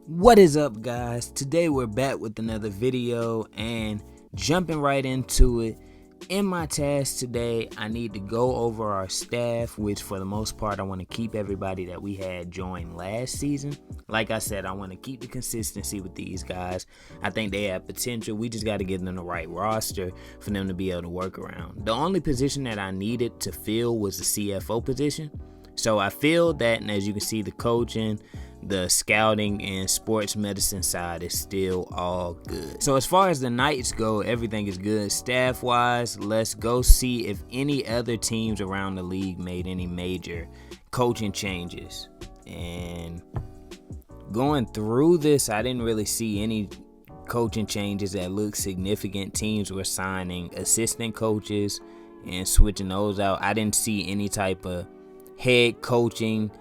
What is up, guys? Today we're back with another video and jumping right into it. In my task today, I need to go over our staff, which for the most part I want to keep everybody that we had join last season. Like I said, I want to keep the consistency with these guys. I think they have potential. We just got to get them the right roster for them to be able to work around. The only position that I needed to fill was the CFO position. So I feel that, and as you can see, the coaching, the scouting, and sports medicine side is still all good. So as far as the Knights go, everything is good staff wise. Let's go see if any other teams around the league made any major coaching changes. And going through this, I didn't really see any coaching changes that look significant. Teams were signing assistant coaches and switching those out. I didn't see any type of head coaching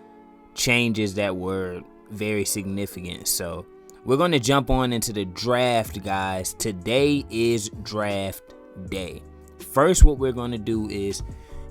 changes that were very significant. So we're going to jump on into the draft, guys. Today is draft day. First, what we're going to do is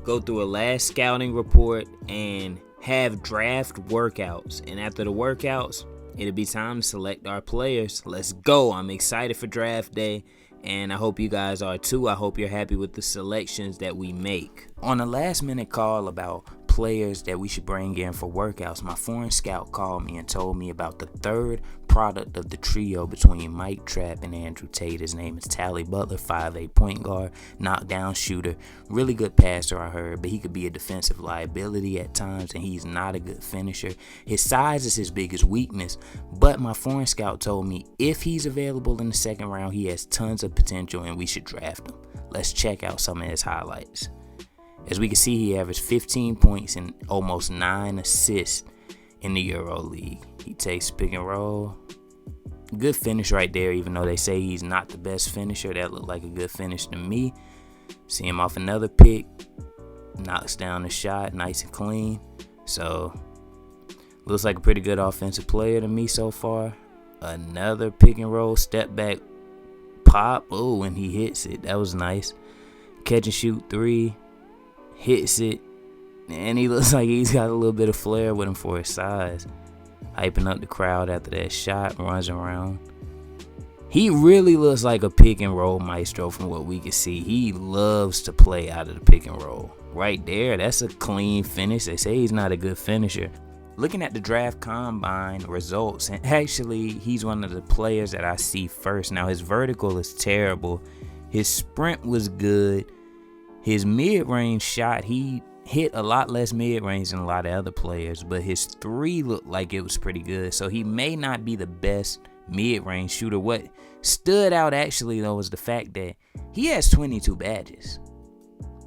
go through a last scouting report and have draft workouts. And after the workouts, it'll be time to select our players. Let's go. I'm excited for draft day, and I hope you guys are too. I hope you're happy with the selections that we make. On a last minute call about players that we should bring in for workouts, my foreign scout called me and told me about the third product of the trio between Mike Trapp and Andrew Tate. His name is Tally Butler, 5'8" point guard, knockdown shooter, really good passer, I heard, but he could be a defensive liability at times, and he's not a good finisher. His size is his biggest weakness, but my foreign scout told me if he's available in the second round, he has tons of potential and we should draft him. Let's check out some of his highlights. As we can see, he averaged 15 points and almost 9 assists in the Euro League. He takes pick and roll. Good finish right there, even though they say he's not the best finisher. That looked like a good finish to me. See him off another pick. Knocks down the shot, nice and clean. So, looks like a pretty good offensive player to me so far. Another pick and roll, step back, pop. Oh, and he hits it. That was nice. Catch and shoot three. Hits it, and he looks like he's got a little bit of flair with him for his size. Hyping up the crowd after that shot, runs around. He really looks like a pick and roll maestro from what we can see. He loves to play out of the pick and roll. Right there, that's a clean finish. They say he's not a good finisher. Looking at the draft combine results, and actually he's one of the players that I see first. Now his vertical is terrible. His sprint was good. His mid-range shot, he hit a lot less mid-range than a lot of other players, but his three looked like it was pretty good. So he may not be the best mid-range shooter. What stood out actually, though, was the fact that he has 22 badges.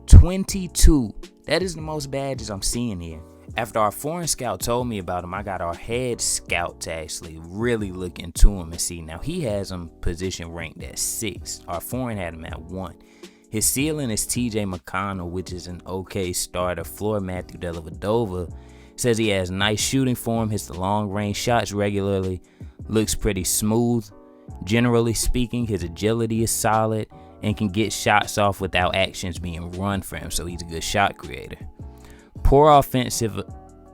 22. That is the most badges I'm seeing here. After our foreign scout told me about him, I got our head scout to actually really look into him and see. Now, he has him position ranked at 6. Our foreign had him at 1. His ceiling is TJ McConnell, which is an okay starter. Floor Matthew Dellavedova. Says he has nice shooting form, hits the long-range shots regularly, looks pretty smooth. Generally speaking, his agility is solid and can get shots off without actions being run for him, so he's a good shot creator. Poor offensive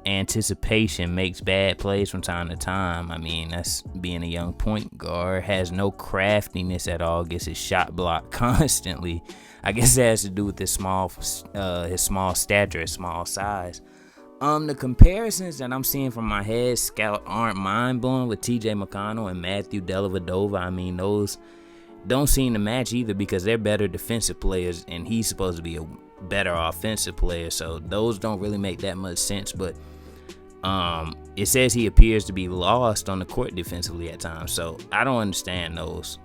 anticipation, makes bad plays from time to time. I mean, that's being a young point guard. Has no craftiness at all, gets his shot blocked constantly. I guess that has to do with his small stature, his small size. The comparisons that I'm seeing from my head scout aren't mind-blowing with TJ McConnell and Matthew Dellavedova. I mean, those don't seem to match either because they're better defensive players and he's supposed to be a better offensive player, so those don't really make that much sense. But it says he appears to be lost on the court defensively at times, so I don't understand those.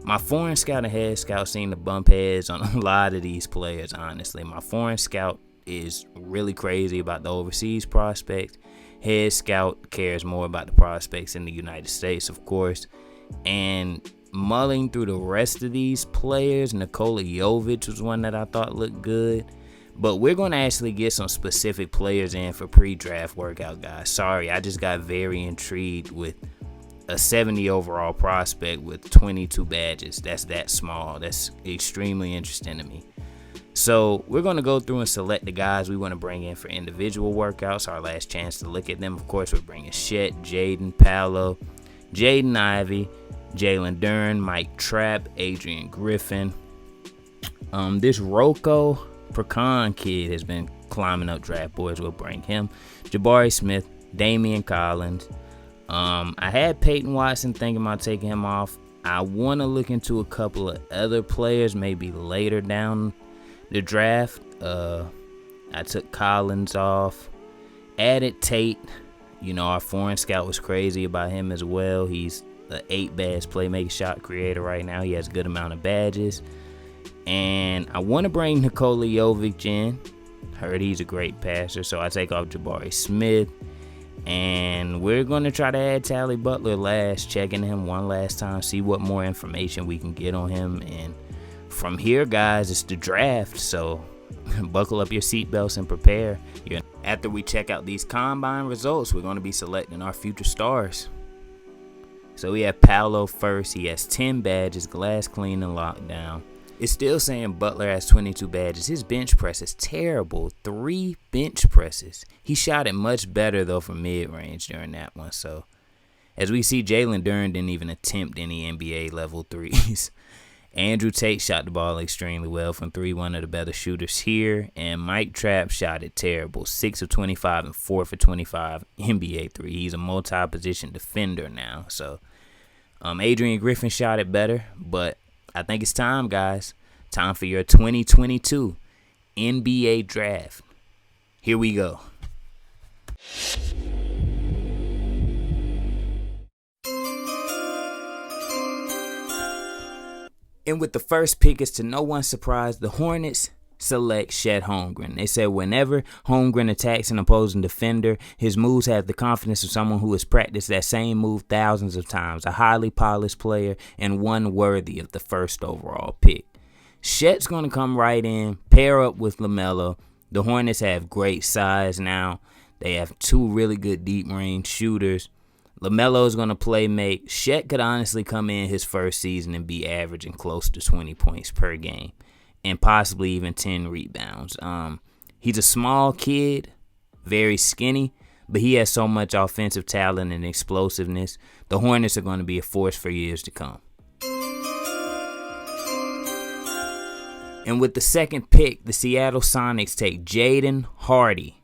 My foreign scout and head scout seem to bump heads on a lot of these players, honestly. My foreign scout is really crazy about the overseas prospects. Head scout cares more about the prospects in the United States, of course. And mulling through the rest of these players, Nikola Jovic was one that I thought looked good. But we're going to actually get some specific players in for pre-draft workout, guys. Sorry, I just got very intrigued with a 70 overall prospect with 22 badges. That's that small. That's extremely interesting to me. So we're going to go through and select the guys we want to bring in for individual workouts. Our last chance to look at them. Of course, we're bringing Chet, Jaden, Paolo, Jaden Ivey, Jalen Duren, Mike Trapp, Adrian Griffin. This Rocco Pecan kid has been climbing up draft boards. We'll bring him. Jabari Smith, Damian Collins. I had Peyton Watson, thinking about taking him off. I want to look into a couple of other players maybe later down the draft. I took Collins off. Added Tate. You know, our foreign scout was crazy about him as well. He's the 8th best playmaker shot creator right now. He has a good amount of badges. And I want to bring Nikola Jovic in. Heard he's a great passer, so I take off Jabari Smith. And we're going to try to add Tally Butler last, checking him one last time, see what more information we can get on him. And from here, guys, it's the draft, so buckle up your seatbelts and prepare. After we check out these combine results, we're going to be selecting our future stars. So we have Paolo first. He has 10 badges, glass clean and locked down. It's still saying Butler has 22 badges. His bench press is terrible. 3 bench presses. He shot it much better, though, from mid-range during that one. So, as we see, Jalen Duren didn't even attempt any NBA level threes. Andrew Tate shot the ball extremely well from 3, one of the better shooters here. And Mike Trapp shot it terrible. 6 of 25 and 4 for 25 NBA 3. He's a multi-position defender now. So, Adrian Griffin shot it better, but I think it's time, guys. Time for your 2022 NBA draft. Here we go. And with the first pick, it's to no one's surprise, the Hornets select Chet Holmgren. They said whenever Holmgren attacks an opposing defender, his moves have the confidence of someone who has practiced that same move thousands of times, a highly polished player and one worthy of the first overall pick. Chet's going to come right in, pair up with LaMelo. The Hornets have great size now. They have 2 really good deep range shooters. LaMelo is going to play make. Chet could honestly come in his first season and be averaging close to 20 points per game and possibly even 10 rebounds. He's a small kid, very skinny, but he has so much offensive talent and explosiveness. The Hornets are going to be a force for years to come. And with the second pick, the Seattle Sonics take Jaden Hardy.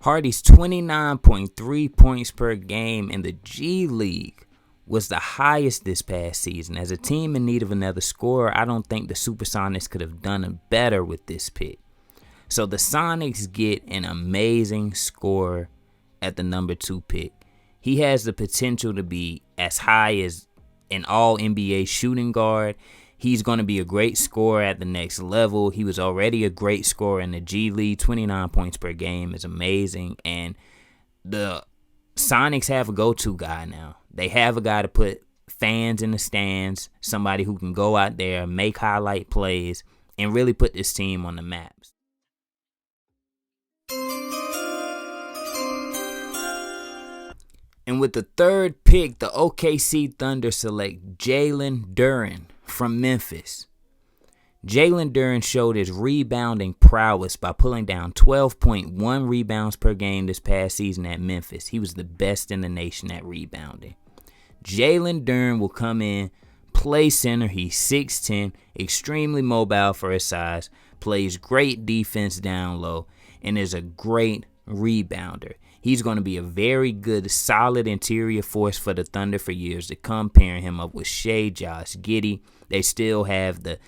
Hardy's 29.3 points per game in the G League was the highest this past season. As a team in need of another scorer, I don't think the Supersonics could have done better with this pick. So the Sonics get an amazing scorer at the number 2 pick. He has the potential to be as high as an all-NBA shooting guard. He's going to be a great scorer at the next level. He was already a great scorer in the G League. 29 points per game is amazing. And the Sonics have a go-to guy now. They have a guy to put fans in the stands, somebody who can go out there, make highlight plays, and really put this team on the maps. And with the third pick, the OKC Thunder select Jalen Duren from Memphis. Jalen Duren showed his rebounding prowess by pulling down 12.1 rebounds per game this past season at Memphis. He was the best in the nation at rebounding. Jalen Duren will come in, play center. He's 6'10", extremely mobile for his size, plays great defense down low, and is a great rebounder. He's going to be a very good, solid interior force for the Thunder for years to come, pairing him up with Shea, Josh Giddey. They still have the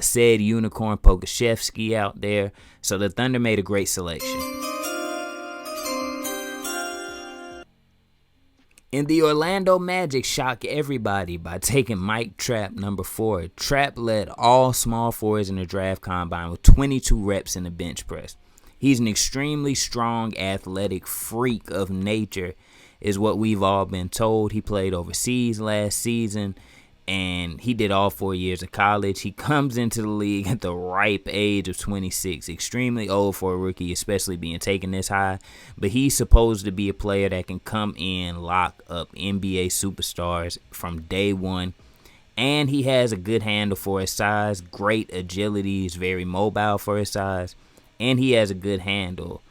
said unicorn Pokashevsky out there. So the Thunder made a great selection. And the Orlando Magic shock everybody by taking Mike Trapp, number 4. Trapp led all small forwards in the draft combine with 22 reps in the bench press. He's an extremely strong, athletic freak of nature, is what we've all been told. He played overseas last season, and he did all 4 years of college. He comes into the league at the ripe age of 26, extremely old for a rookie, especially being taken this high. But he's supposed to be a player that can come in, lock up NBA superstars from day one, And he has a good handle for his size, great agility, he's very mobile for his size, and he has a good handle.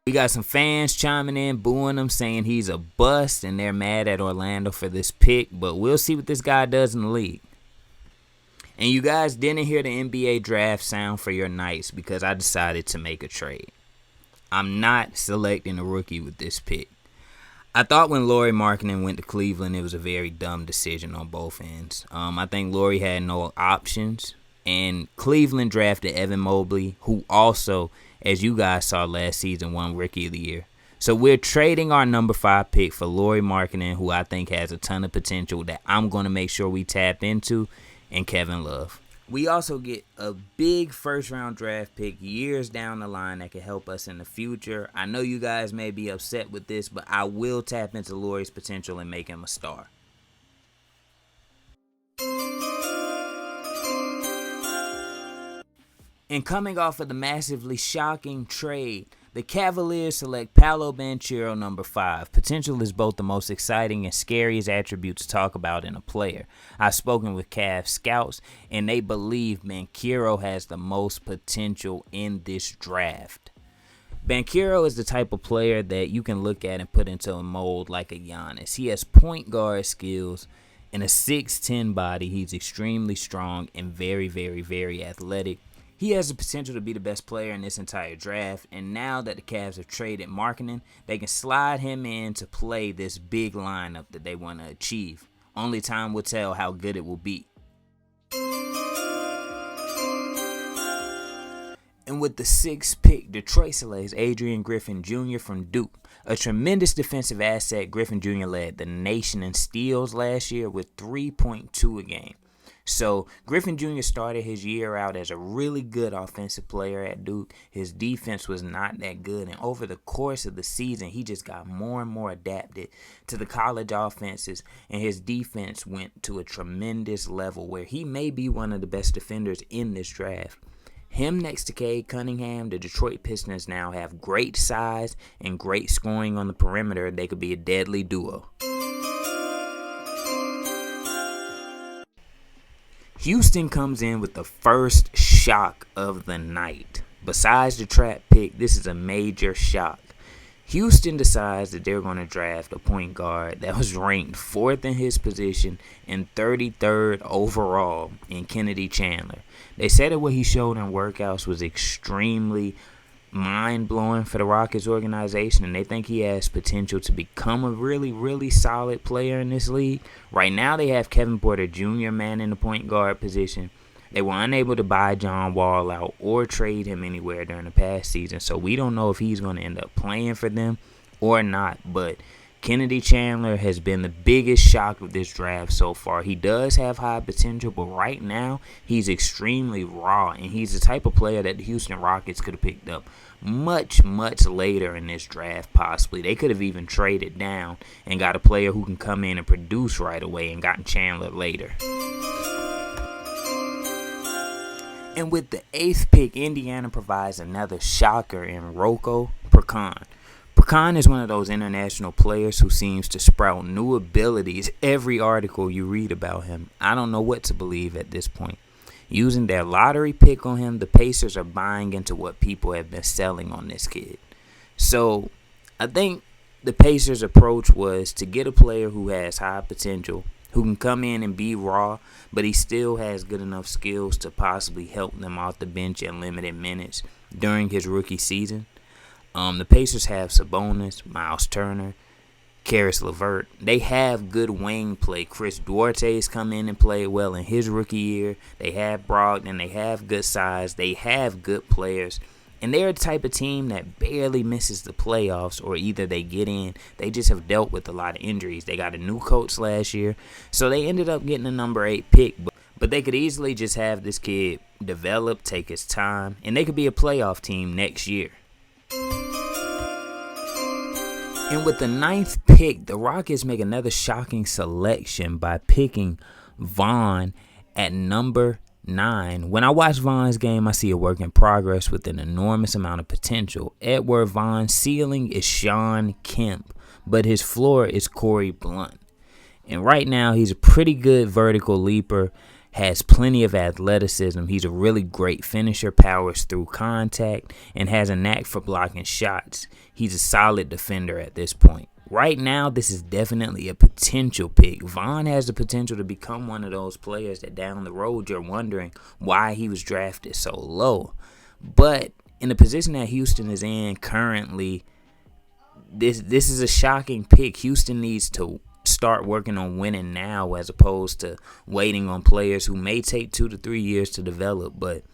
We got some fans chiming in, booing him, saying he's a bust, and they're mad at Orlando for this pick, but we'll see what this guy does in the league. And you guys didn't hear the NBA draft sound for your Knights because I decided to make a trade. I'm not selecting a rookie with this pick. I thought when Lauri Markkanen went to Cleveland, it was a very dumb decision on both ends. I think Lauri had no options, and Cleveland drafted Evan Mobley, who also, as you guys saw last season, won Rookie of the Year. So we're trading our number 5 pick for Lauri Markkanen, who I think has a ton of potential that I'm going to make sure we tap into, and Kevin Love. We also get a big first-round draft pick years down the line that can help us in the future. I know you guys may be upset with this, but I will tap into Lauri's potential and make him a star. And coming off of the massively shocking trade, the Cavaliers select Paolo Banchero, number 5. Potential is both the most exciting and scariest attribute to talk about in a player. I've spoken with Cavs scouts, and they believe Banchero has the most potential in this draft. Banchero is the type of player that you can look at and put into a mold like a Giannis. He has point guard skills and a 6'10 body. He's extremely strong and very, very, very athletic. He has the potential to be the best player in this entire draft, and now that the Cavs have traded Markkanen, they can slide him in to play this big lineup that they want to achieve. Only time will tell how good it will be. And with the 6th pick, Detroit selects Adrian Griffin Jr. from Duke. A tremendous defensive asset, Griffin Jr. led the nation in steals last year with 3.2 a game. So Griffin Jr. started his year out as a really good offensive player at Duke. His defense was not that good, and over the course of the season, he just got more and more adapted to the college offenses, and his defense went to a tremendous level where he may be one of the best defenders in this draft. Him next to Cade Cunningham, the Detroit Pistons now have great size and great scoring on the perimeter. They could be a deadly duo. Houston comes in with the first shock of the night. Besides the trap pick, this is a major shock. Houston decides that they're going to draft a point guard that was ranked 4th in his position and 33rd overall in Kennedy Chandler. They said that what he showed in workouts was extremely mind-blowing for the Rockets organization, and they think he has potential to become a really, really solid player in this league. Right now, they have Kevin Porter Jr. manning the point guard position. They were unable to buy John Wall out or trade him anywhere during the past season, so we don't know if he's going to end up playing for them or not, but Kennedy Chandler has been the biggest shock of this draft so far. He does have high potential, but right now he's extremely raw, and he's the type of player that the Houston Rockets could have picked up much, much later in this draft possibly. They could have even traded down and got a player who can come in and produce right away and gotten Chandler later. And with the 8th pick, Indiana provides another shocker in Roko Prkan. Prkan is one of those international players who seems to sprout new abilities every article you read about him. I don't know what to believe at this point. Using their lottery pick on him, the Pacers are buying into what people have been selling on this kid. So I think the Pacers' approach was to get a player who has high potential, who can come in and be raw, but he still has good enough skills to possibly help them off the bench in limited minutes during his rookie season. The Pacers have Sabonis, Miles Turner, Karis LeVert. They have good wing play. Chris Duarte's come in and played well in his rookie year. They have Brogdon. They have good size. They have good players. And they're the type of team that barely misses the playoffs, or either they get in. They just have dealt with a lot of injuries. They got a new coach last year, so they ended up getting a number 8 pick. But they could easily just have this kid develop, take his time, and they could be a playoff team next year. And with the 9th pick, the Rockets make another shocking selection by picking Vaughn at number 9. When I watch Vaughn's game, I see a work in progress with an enormous amount of potential. Edward Vaughn's ceiling is Sean Kemp, but his floor is Corey Blunt. And right now, he's a pretty good vertical leaper, has plenty of athleticism. He's a really great finisher, powers through contact, and has a knack for blocking shots. He's a solid defender at this point. Right now, this is definitely a potential pick. Vaughn has the potential to become one of those players that down the road you're wondering why he was drafted so low. But in the position that Houston is in currently, this is a shocking pick. Houston needs to start working on winning now as opposed to waiting on players who may take 2 to 3 years to develop. But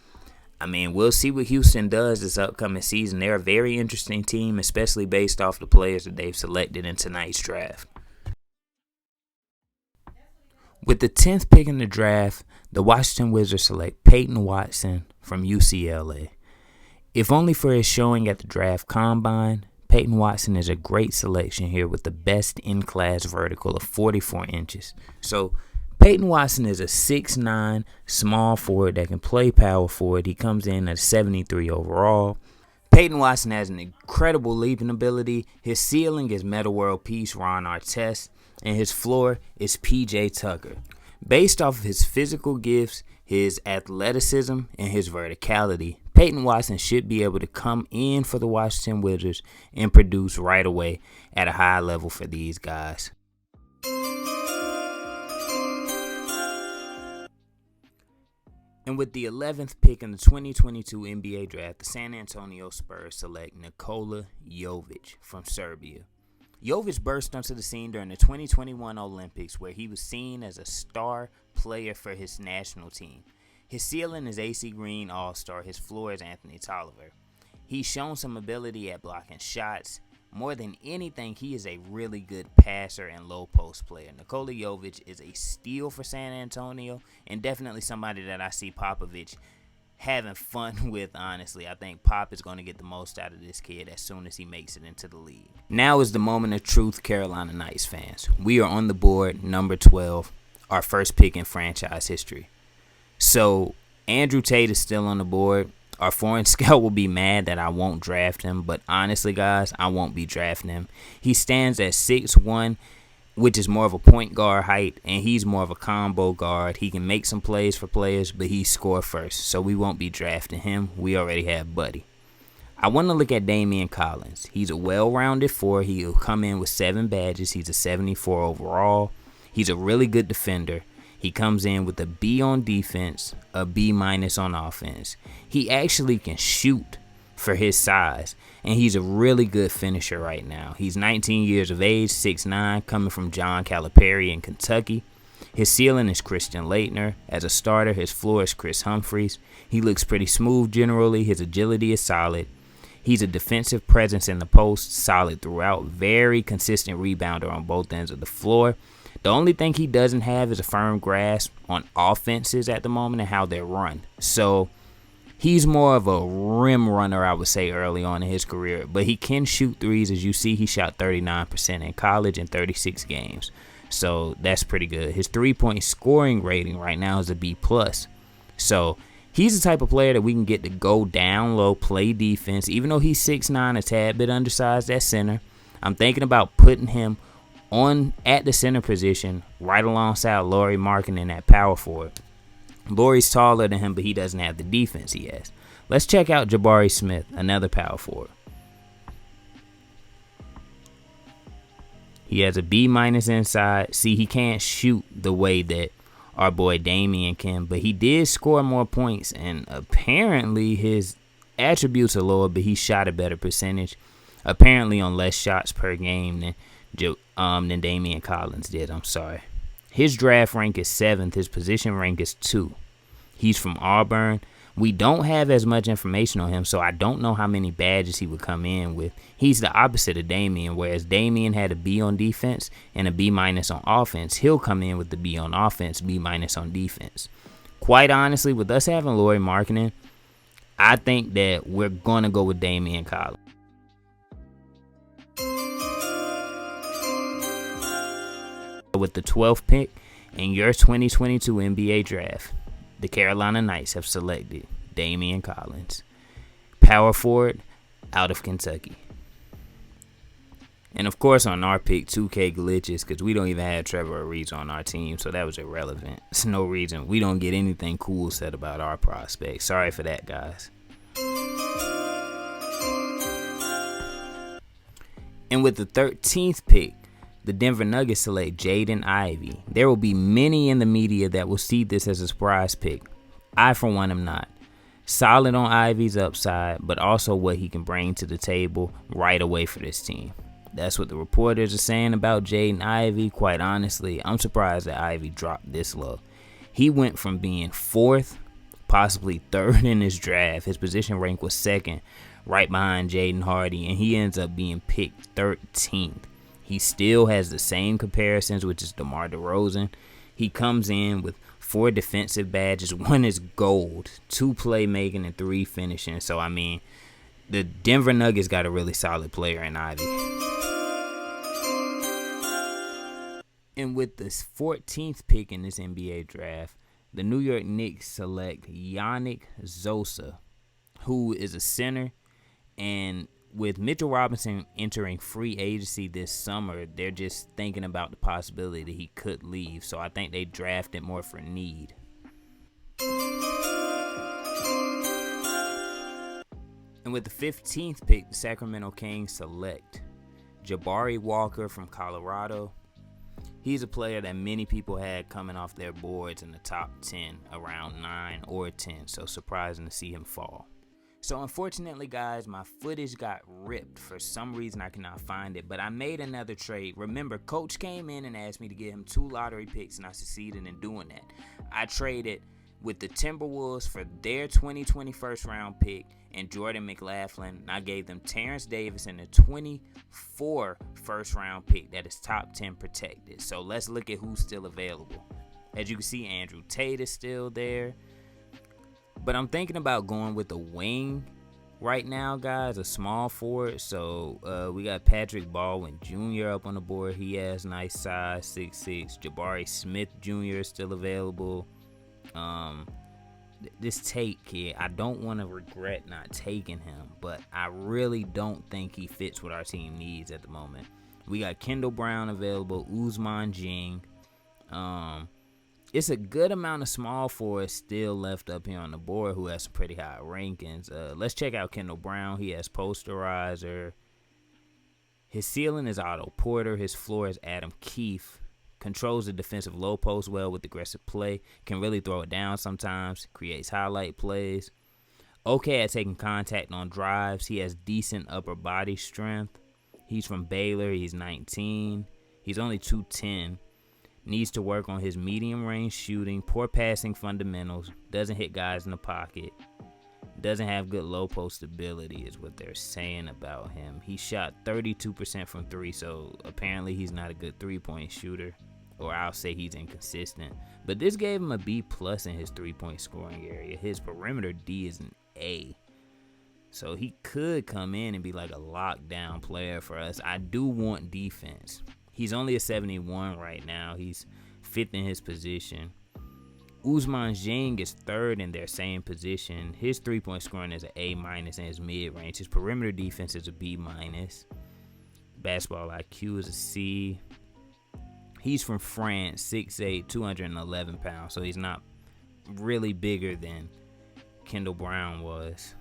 I mean, we'll see what Houston does this upcoming season. They're a very interesting team, especially based off the players that they've selected in tonight's draft. With the 10th pick in the draft, the Washington Wizards select Peyton Watson from UCLA. If only for his showing at the draft combine, Peyton Watson is a great selection here with the best in-class vertical of 44 inches. So Peyton Watson is a 6'9", small forward that can play power forward. He comes in at 73 overall. Peyton Watson has an incredible leaping ability. His ceiling is Metta World Peace Ron Artest, and his floor is PJ Tucker. Based off of his physical gifts, his athleticism, and his verticality, Peyton Watson should be able to come in for the Washington Wizards and produce right away at a high level for these guys. And with the 11th pick in the 2022 NBA draft, the San Antonio Spurs select Nikola Jovic from Serbia. Jovic burst onto the scene during the 2021 Olympics, where he was seen as a star player for his national team. His ceiling is AC Green All-Star. His floor is Anthony Tolliver. He's shown some ability at blocking shots. More than anything, he is a really good passer and low post player. Nikola Jovic is a steal for San Antonio and definitely somebody that I see Popovich having fun with, honestly. I think Pop is going to get the most out of this kid as soon as he makes it into the league. Now is the moment of truth, Carolina Knights fans. We are on the board, number 12, our first pick in franchise history. So Andrew Tate is still on the board. Our foreign scout will be mad that I won't draft him, but honestly, guys, I won't be drafting him. He stands at 6'1", which is more of a point guard height, and he's more of a combo guard. He can make some plays for players, but he score first, so we won't be drafting him. We already have Buddy. I want to look at Damian Collins. He's a well-rounded 4. He'll come in with 7 badges. He's a 74 overall. He's a really good defender. He comes in with a B on defense, a B- on offense. He actually can shoot for his size, and he's a really good finisher right now. He's 19 years of age, 6'9", coming from John Calipari in Kentucky. His ceiling is Christian Laettner. As a starter, his floor is Chris Humphries. He looks pretty smooth generally. His agility is solid. He's a defensive presence in the post, solid throughout, very consistent rebounder on both ends of the floor. The only thing he doesn't have is a firm grasp on offenses at the moment and how they're run. So he's more of a rim runner, I would say, early on in his career. But he can shoot threes. As you see, he shot 39% in college in 36 games. So that's pretty good. His three-point scoring rating right now is a B+. So he's the type of player that we can get to go down low, play defense. Even though he's 6'9", a tad bit undersized at center, I'm thinking about putting him on at the center position right alongside Lauri Markkanen at power forward. Lauri's taller than him, but he doesn't have the defense he has. Let's check out Jabari Smith, another power forward. He has a B- inside. See, he can't shoot the way that our boy Damian can, but he did score more points, and apparently his attributes are lower, but he shot a better percentage, apparently on less shots per game than Damian Collins did. His draft rank is 7th. His position rank is 2. He's from Auburn. We don't have as much information on him, so I don't know how many badges he would come in with. He's the opposite of Damian, whereas Damian had a B on defense and a B- on offense. He'll come in with the B on offense, B- on defense. Quite honestly, with us having Lauri Markkanen, I think that we're going to go with Damian Collins. With the 12th pick in your 2022 NBA draft, the Carolina Knights have selected Damian Collins, power forward out of Kentucky. And of course, on our pick, 2K glitches because we don't even have Trevor Ariza on our team, so that was irrelevant. There's no reason we don't get anything cool said about our prospects. Sorry for that, guys. And with the 13th pick, the Denver Nuggets select Jaden Ivey. There will be many in the media that will see this as a surprise pick. I, for one, am not. Solid on Ivey's upside, but also what he can bring to the table right away for this team. That's what the reporters are saying about Jaden Ivey. Quite honestly, I'm surprised that Ivey dropped this low. He went from being 4th, possibly 3rd in his draft. His position rank was 2nd, right behind Jaden Hardy, and he ends up being picked 13th. He still has the same comparisons, which is DeMar DeRozan. He comes in with 4 defensive badges. 1 is gold, 2 playmaking, and 3 finishing. So, I mean, the Denver Nuggets got a really solid player in Ivey. And with the 14th pick in this NBA draft, the New York Knicks select Yannick Zosa, who is a center. And with Mitchell Robinson entering free agency this summer, they're just thinking about the possibility that he could leave. So I think they drafted more for need. And with the 15th pick, the Sacramento Kings select Jabari Walker from Colorado. He's a player that many people had coming off their boards in the top 10, around 9 or 10. So surprising to see him fall. So unfortunately, guys, my footage got ripped. For some reason, I cannot find it. But I made another trade. Remember, Coach came in and asked me to get him 2 lottery picks, and I succeeded in doing that. I traded with the Timberwolves for their 2020 first-round pick and Jordan McLaughlin. And I gave them Terrence Davis and a 24 first-round pick that is top 10 protected. So let's look at who's still available. As you can see, Andrew Tate is still there. But I'm thinking about going with a wing right now, guys, a small forward. So we got Patrick Baldwin Jr. up on the board. He has nice size, 6'6". Jabari Smith Jr. is still available. This Tate kid, I don't want to regret not taking him, but I really don't think he fits what our team needs at the moment. We got Kendall Brown available, Ousmane Dieng. It's a good amount of small forwards still left up here on the board who has some pretty high rankings. Let's check out Kendall Brown. He has posterizer. His ceiling is Otto Porter. His floor is Adam Keefe. Controls the defensive low post well with aggressive play. Can really throw it down sometimes. Creates highlight plays. Okay at taking contact on drives. He has decent upper body strength. He's from Baylor. He's 19. He's only 210. Needs to work on his medium range shooting. Poor passing fundamentals. Doesn't hit guys in the pocket. Doesn't have good low post ability is what they're saying about him. He shot 32% from 3, so apparently he's not a good 3-point shooter. Or I'll say he's inconsistent. But this gave him a B+ in his 3-point scoring area. His perimeter D is an A. So he could come in and be like a lockdown player for us. I do want defense. He's only a 71 right now. He's 5th in his position. Ousmane Dieng is 3rd in their same position. His 3-point scoring is an A- in his mid-range. His perimeter defense is a B-. Basketball IQ is a C. He's from France, 6'8", 211 pounds. So he's not really bigger than Kendall Brown was.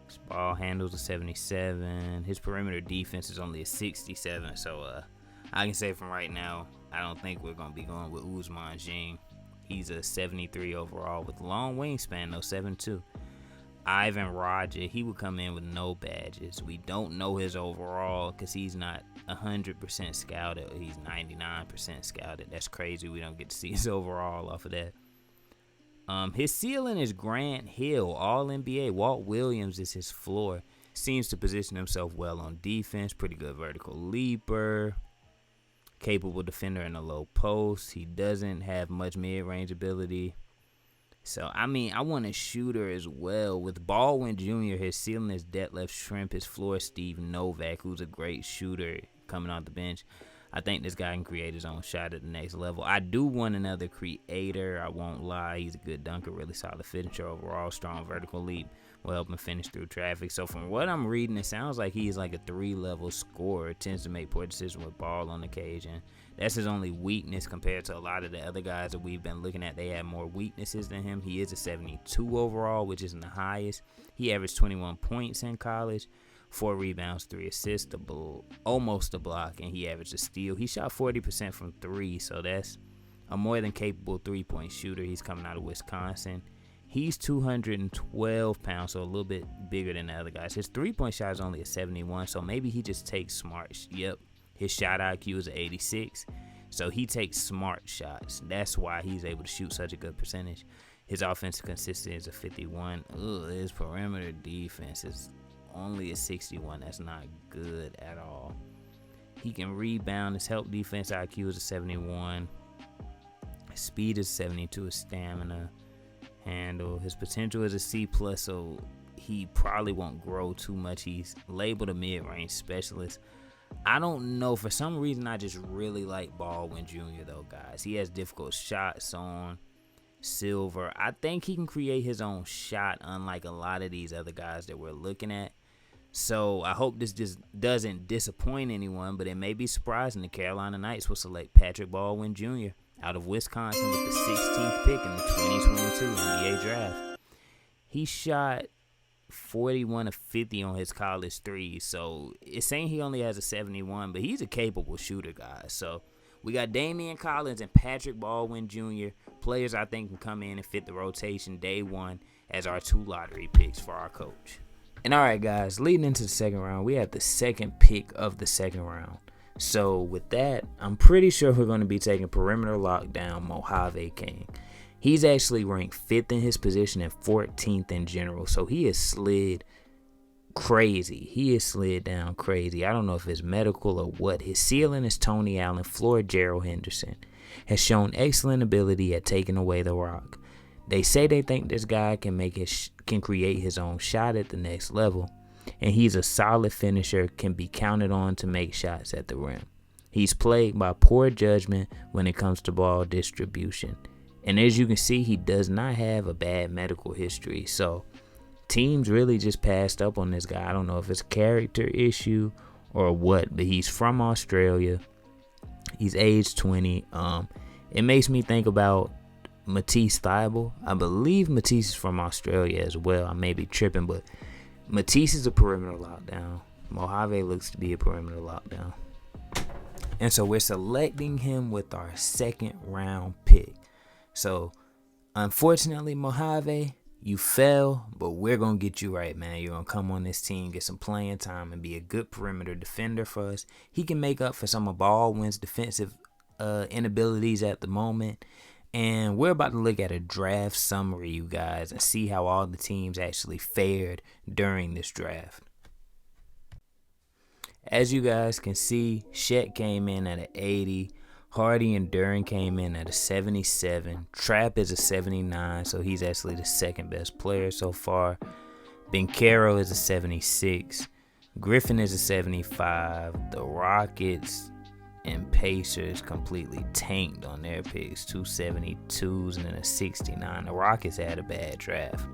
His ball handles a 77. His perimeter defense is only a 67. So I can say from right now, I don't think we're going to be going with Ousmane Dieng. He's a 73 overall with long wingspan, though, 7'2". Ivan Raja, he would come in with no badges. We don't know his overall because he's not 100% scouted. He's 99% scouted. That's crazy. We don't get to see his overall off of that. His ceiling is Grant Hill, All-NBA. Walt Williams is his floor. Seems to position himself well on defense. Pretty good vertical leaper. Capable defender in the low post. He doesn't have much mid-range ability. So, I mean, I want a shooter as well. With Baldwin Jr., his ceiling is Detlef Schrempf. His floor is Steve Novak, who's a great shooter coming off the bench. I think this guy can create his own shot at the next level. I do want another creator. I won't lie. He's a good dunker, really solid finisher overall, strong vertical leap. will help him finish through traffic. So from what I'm reading, it sounds like he's like a 3-level scorer, tends to make poor decisions with ball on occasion. That's his only weakness compared to a lot of the other guys that we've been looking at. They have more weaknesses than him. He is a 72 overall, which isn't the highest. He averaged 21 points in college, 4 rebounds, 3 assists, almost a block, and he averaged a steal. He shot 40% from 3, so that's a more than capable 3-point shooter. He's coming out of Wisconsin. He's 212 pounds, so a little bit bigger than the other guys. His 3-point shot is only a 71, so maybe he just takes smart. Yep, his shot IQ is an 86, so he takes smart shots. That's why he's able to shoot such a good percentage. His offensive consistency is a 51. His perimeter defense is only a 61. That's not good at all. He can rebound. His help defense IQ is a 71. His speed is 72. His stamina, handle. His potential is a C+, so he probably won't grow too much. He's labeled a mid-range specialist. I don't know. For some reason, I just really like Baldwin Jr., though, guys. He has difficult shots on silver. I think he can create his own shot, unlike a lot of these other guys that we're looking at. So I hope this just doesn't disappoint anyone, but it may be surprising. The Carolina Knights will select Patrick Baldwin Jr. out of Wisconsin with the 16th pick in the 2022 NBA draft. He shot 41 of 50 on his college threes, so it's saying he only has a 71, but he's a capable shooter, guys. So we got Damian Collins and Patrick Baldwin Jr., players I think can come in and fit the rotation day one as our 2 lottery picks for our coach. And all right, guys, leading into the second round, we have the second pick of the second round. So with that, I'm pretty sure we're going to be taking perimeter lockdown Mojave King. He's actually ranked 5th in his position and 14th in general. So he has slid crazy. He has slid down crazy. I don't know if it's medical or what. His ceiling is Tony Allen, floor Gerald Henderson. Has shown excellent ability at taking away the rock. They say they think this guy can create his own shot at the next level, and he's a solid finisher, can be counted on to make shots at the rim. He's plagued by poor judgment when it comes to ball distribution, and as you can see, he does not have a bad medical history, so teams really just passed up on this guy. I don't know if it's a character issue or what, but he's from Australia. He's age 20. It makes me think about Matisse Thybulle. I believe Matisse is from Australia as well. I may be tripping, but Matisse is a perimeter lockdown. Mojave looks to be a perimeter lockdown. And so we're selecting him with our second round pick. So unfortunately, Mojave, you fell, but we're going to get you right, man. You're going to come on this team, get some playing time, and be a good perimeter defender for us. He can make up for some of Baldwin's defensive inabilities at the moment. And we're about to look at a draft summary, you guys, and see how all the teams actually fared during this draft. As you guys can see, Shet came in at an 80. Hardy and Duran came in at a 77. Trapp is a 79, so he's actually the second best player so far. Bencaro is a 76. Griffin is a 75. The Rockets and Pacers completely tanked on their picks. 272s and then a 69. The Rockets had a bad draft.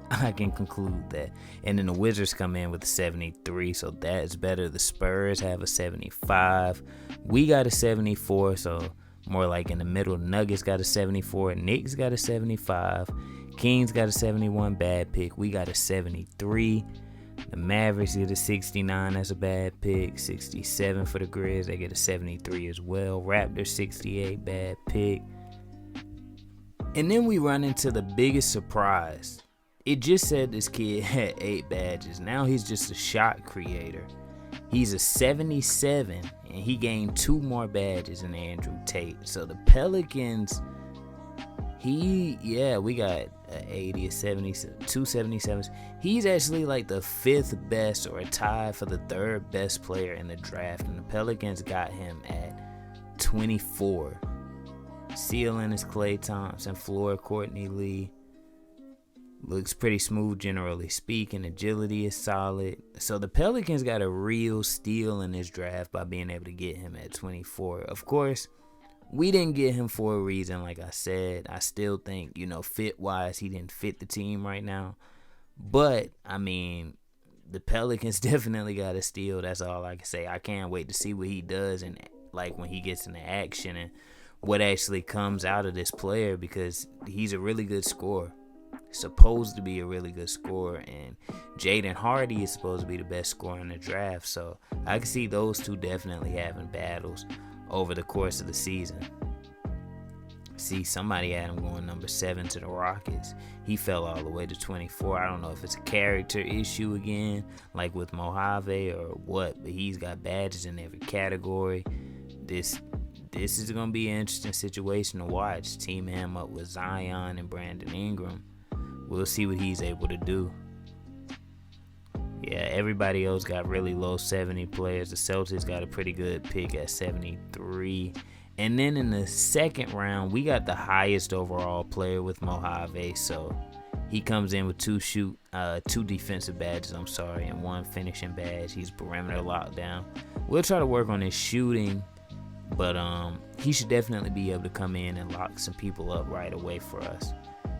I can conclude that. And then the Wizards come in with a 73, so that's better. The Spurs have a 75. We got a 74, so more like in the middle. Nuggets got a 74. Knicks got a 75. Kings got a 71, bad pick. We got a 73. The Mavericks get a 69, that's a bad pick. 67 for the Grizz, they get a 73 as well. Raptors 68, bad pick. And then we run into the biggest surprise. It just said this kid had 8 badges. Now he's just a shot creator. He's a 77, and he gained 2 more badges than Andrew Tate. So the Pelicans, we got an 80, a 70, 2 77s. He's actually like the 5th best or tied for the 3rd best player in the draft. And the Pelicans got him at 24. Ceiling is Klay Thompson. Floor, Courtney Lee. Looks pretty smooth, generally speaking. Agility is solid. So the Pelicans got a real steal in this draft by being able to get him at 24. Of course, we didn't get him for a reason, like I said. I still think, fit-wise, he didn't fit the team right now. But, I mean, the Pelicans definitely got a steal. That's all I can say. I can't wait to see what he does and like when he gets into action and what actually comes out of this player, because he's a really good scorer. Supposed to be a really good scorer, and Jaden Hardy is supposed to be the best scorer in the draft. So I can see those two definitely having battles over the course of the season. See, somebody had him going number 7 to the Rockets. He fell all the way to 24. I don't know if it's a character issue again, like with Mojave or what, but he's got badges in every category. This is going to be an interesting situation to watch. Team him up with Zion and Brandon Ingram. We'll see what he's able to do. Yeah, everybody else got really low 70 players. The Celtics got a pretty good pick at 73. And then in the second round, we got the highest overall player with Mojave. So he comes in with two defensive badges, and one finishing badge. He's perimeter lockdown. We'll try to work on his shooting, but he should definitely be able to come in and lock some people up right away for us.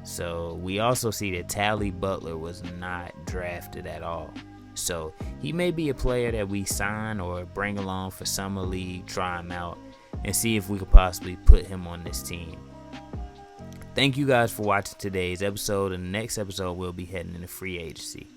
So we also see that Tally Butler was not drafted at all. So he may be a player that we sign or bring along for summer league, try him out, and see if we could possibly put him on this team. Thank you guys for watching today's episode. And the next episode, we'll be heading into free agency.